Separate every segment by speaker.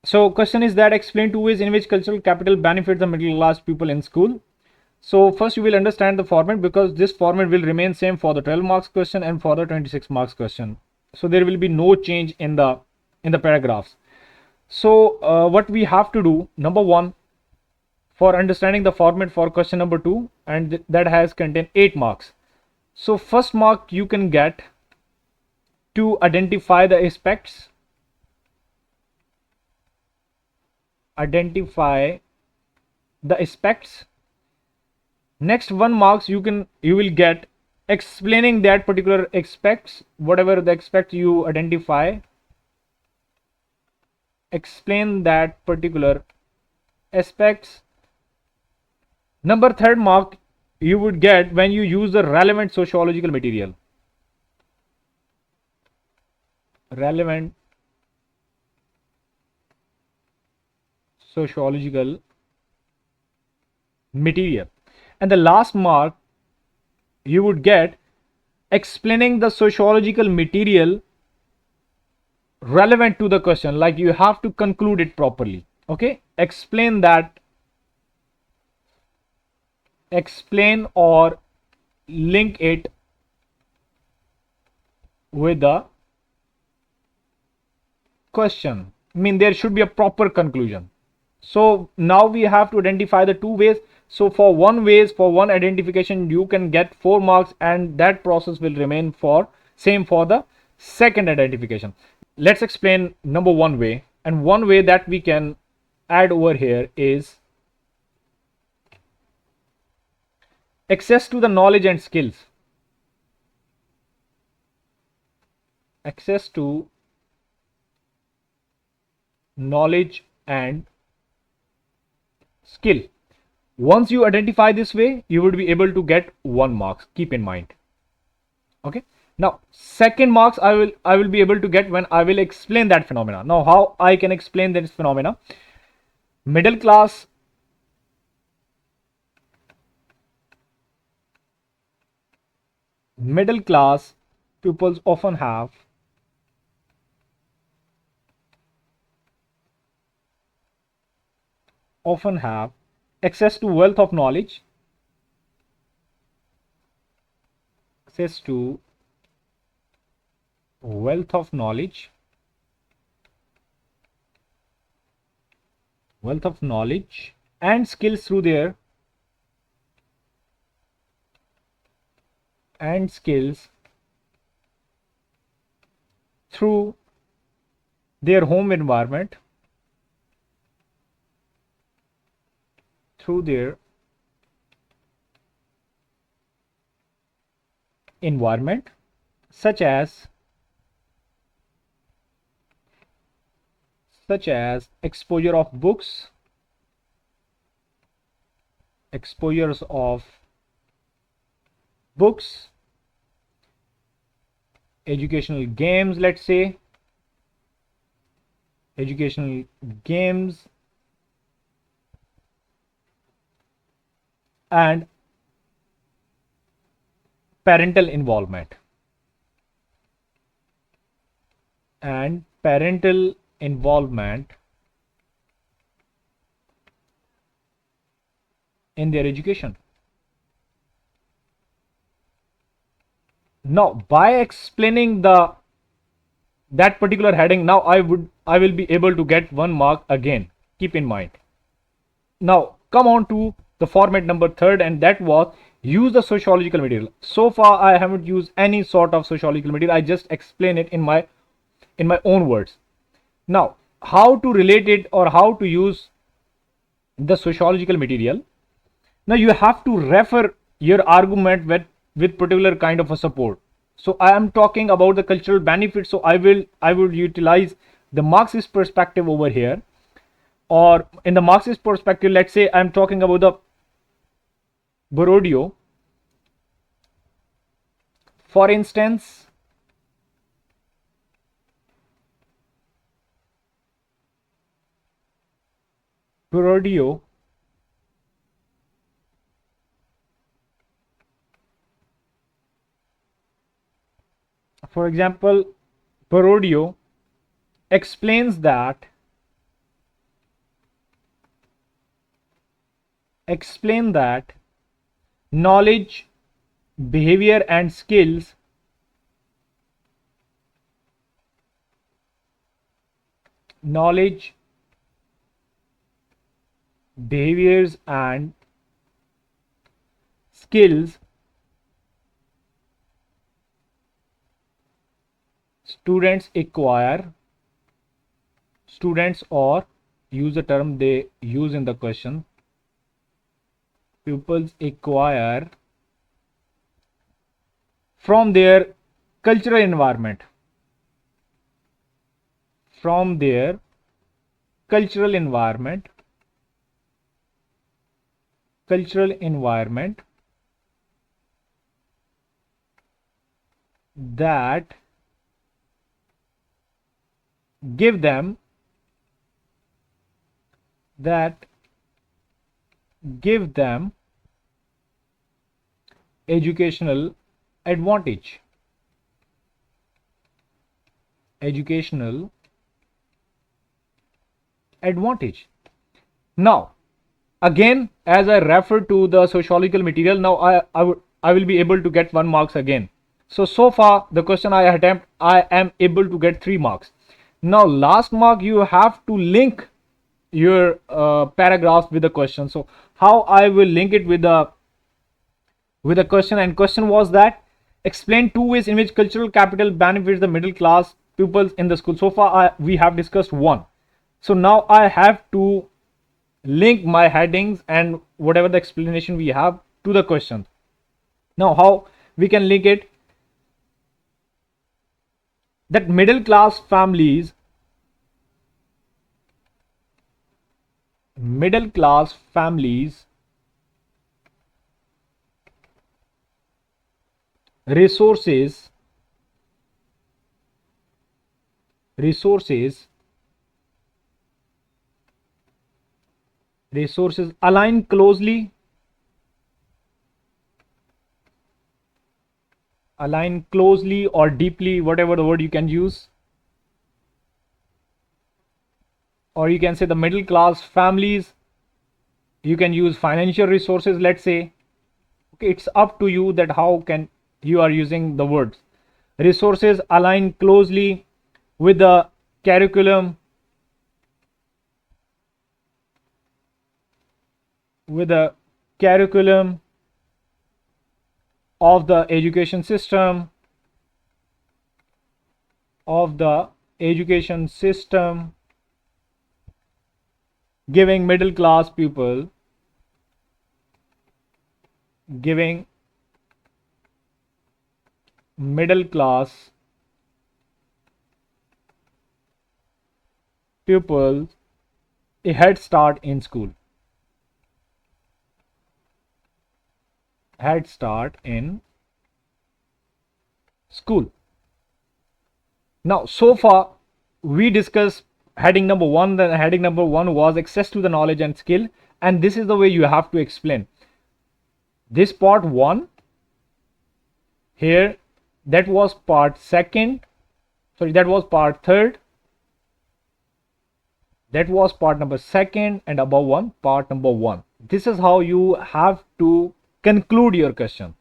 Speaker 1: So question is that explain two ways in which cultural capital benefits the middle class people in school. So first you will understand the format, because this format will remain same for the 12 marks question and for the 26 marks question. So there will be no change in the paragraphs. So what we have to do, number one, for understanding the format for question number 2, and that has contained 8 marks. So first mark you can get to identify the aspects, identify the aspects. Next 1 marks you will get explaining that particular aspects, whatever the aspect you identify, explain that particular aspects. Number third mark you would get when you use the relevant sociological material, relevant sociological material. And the last mark you would get explaining the sociological material relevant to the question, like you have to conclude it properly. Okay, explain that, explain or link it with the question. I mean, there should be a proper conclusion. So now we have to identify the 2 ways. So for one identification you can get 4 marks, and that process will remain for same for the second identification. Let's explain number 1 way, and one way that we can add over here is access to the knowledge and skills. Access to knowledge and skill. Once you identify this way, you would be able to get 1 marks. Keep in mind. Okay. Now, second marks I will be able to get when I will explain that phenomena. Now, how I can explain this phenomena? Middle class pupils often have access to wealth of knowledge, access to wealth of knowledge, and skills through their home environment, such as exposures of books, educational games, let's say educational games, and parental involvement, in their education. Now, by explaining that particular heading, now I will be able to get 1 mark again. Keep in mind. Now come on to the format number 3rd, and that was use the sociological material. So far I haven't used any sort of sociological material. I just explain it in my own words. Now, how to relate it or how to use the sociological material? Now you have to refer your argument with particular kind of a support. So I am talking about the cultural benefits, so I will utilize the Marxist perspective over here. Or in the Marxist perspective, let's say I'm talking about the Bourdieu. For instance, Bourdieu explains that explain that knowledge, behavior and skills knowledge, behaviors and skills students or use the term they use in the question, pupils acquire from their cultural environment, from their cultural environment that give them educational advantage. Now again, as I refer to the sociological material, now I will be able to get 1 marks again. So far the question I attempt, I am able to get 3 marks. Now last mark you have to link your paragraphs with the question. So how I will link it with the question, and question was that explain 2 ways in which cultural capital benefits the middle class pupils in the school. So far we have discussed 1. So now I have to link my headings and whatever the explanation we have to the question. Now how we can link it? That middle class families resources align closely or deeply, whatever the word you can use, or you can say the middle class families, you can use financial resources, let's say. Okay, it's up to you that how can you are using the words. Resources align closely with the curriculum of the education system giving middle class pupils a head start in school. Now so far we discussed heading number 1. Then heading number 1 was access to the knowledge and skill, and this is the way you have to explain this part 1 here. That was part 2nd, sorry, that was part 3rd, that was part number 2nd, and above 1 part number 1. This is how you have to conclude your question.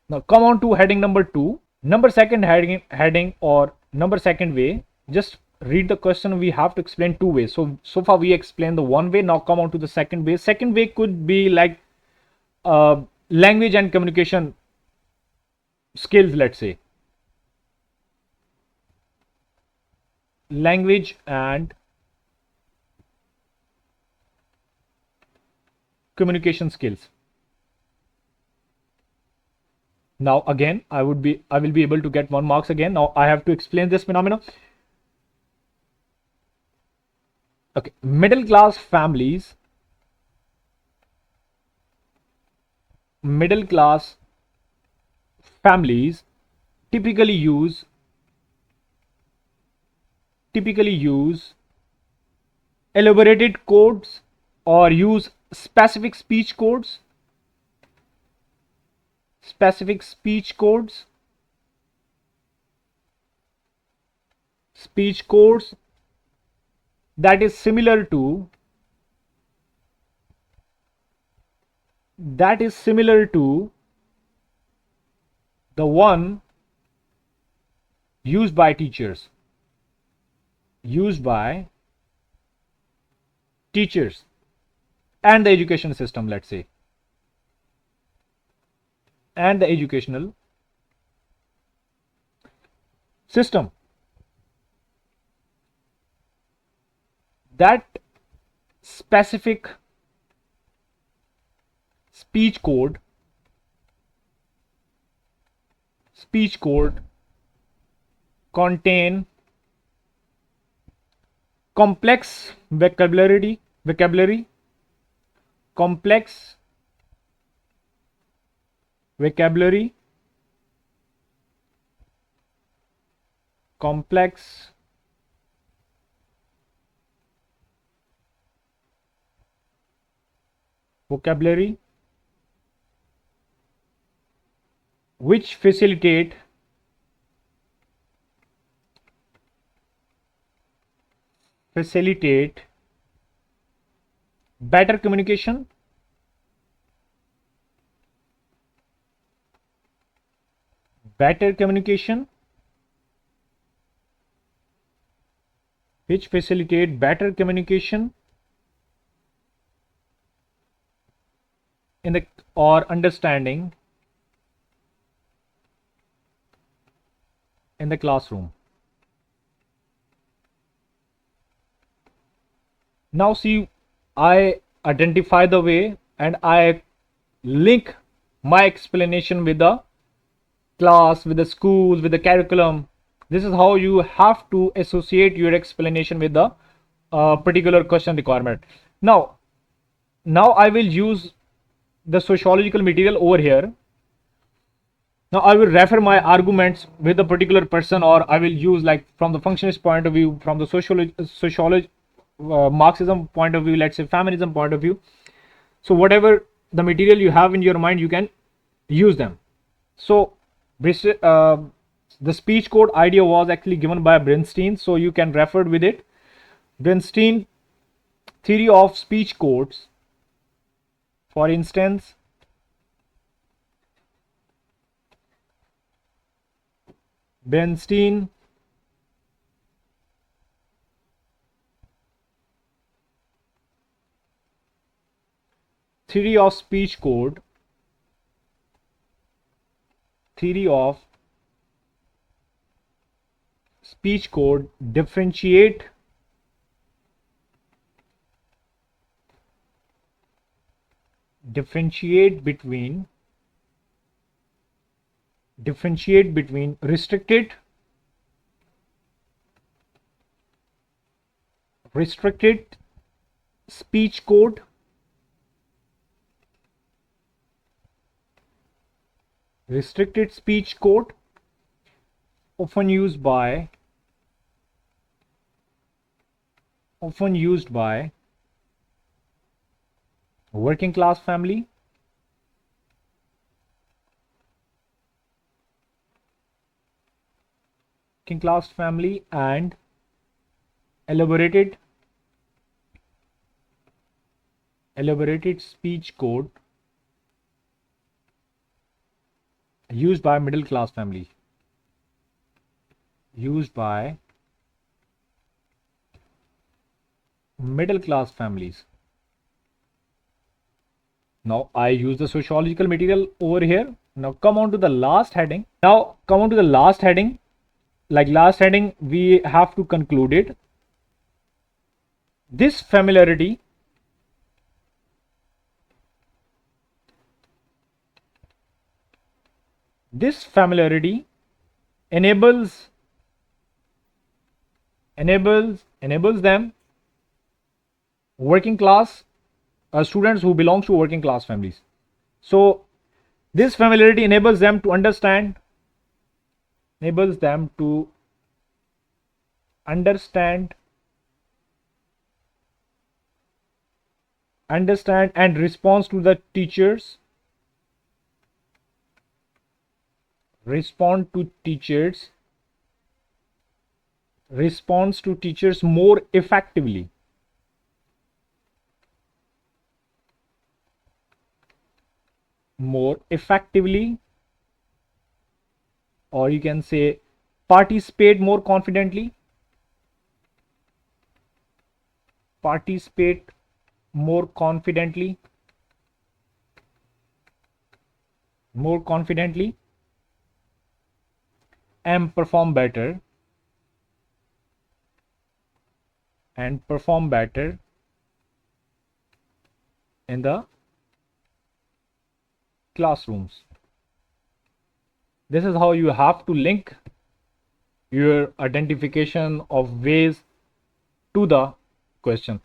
Speaker 1: Now come on to heading number 2. Number 2nd heading or number 2nd way, just read the question. We have to explain 2 ways. So far we explained the 1 way. Now come on to the 2nd way. 2nd way could be like language and communication skills, let's say. Language and communication skills. Now again I will be able to get 1 marks again. Now I have to explain this phenomenon. Okay, middle class families typically use elaborated codes or use specific speech codes that is similar to that is similar to the one used by teachers, and the education system, let's say, and the educational system. That specific speech code contain complex vocabulary, complex vocabulary, complex vocabulary, which facilitate better communication, which facilitate better communication in the or understanding in the classroom. Now see, I identify the way and I link my explanation with the class, with the schools, with the curriculum. This is how you have to associate your explanation with the particular question requirement. Now I will use the sociological material over here. Now I will refer my arguments with a particular person, or I will use, like, from the functionist point of view, from the sociology Marxism point of view, let's say feminism point of view. So whatever the material you have in your mind, you can use them. So the speech code idea was actually given by Bernstein, so you can refer with it. Bernstein theory of speech codes, for instance, Bernstein theory of speech code, differentiate between restricted speech code often used by working class family, and elaborated speech code used by middle class families. Now I use the sociological material over here. Now come on to the last heading. Like last heading, we have to conclude it. This familiarity enables them, working class students who belong to working class families. So this familiarity enables them to understand and respond to the teachers more effectively. more effectively, or you can say participate more confidently, participate more confidently, more confidently, and perform better, and perform better in the classrooms. This is how you have to link your identification of ways to the question.